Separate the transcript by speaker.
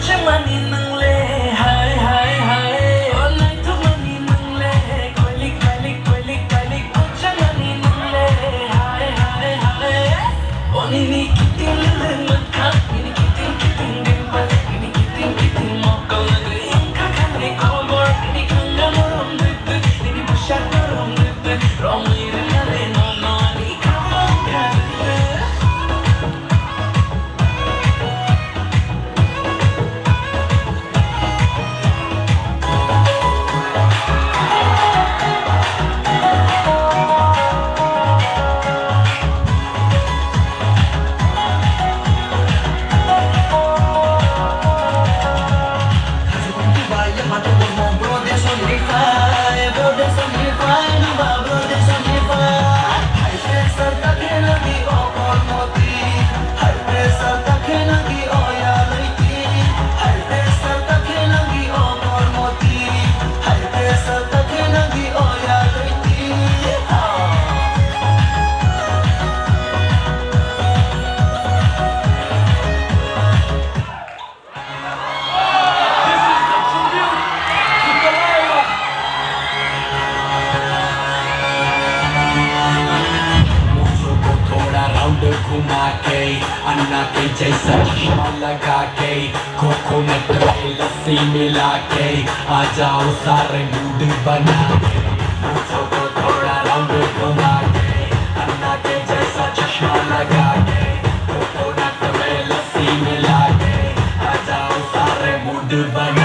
Speaker 1: Chamani nang le, hi hi hi. All night to mani nang le, kolik kolik kolik kolik. Oh chamani nang le, hi hi hi. Oni ni kiting leleng lengkap, ini kiting kiting dimple, ini kiting kiting mokal negeri ingkar ni kolbor, ini kanga morom dut, ini pusat morom dut, rong iring ale no no ni kamong kadut. घुमा के अन्ना के जैसा चश्मा लगा के coconut में लस्सी मिला के आ जाओ सारे मूड बना के मुझको तो थोड़ा राउंड घुमा के अन्ना के जैसा चश्मा लगा के कोकोनट में लस्सी मिला के आ जाओ सारे मूड बना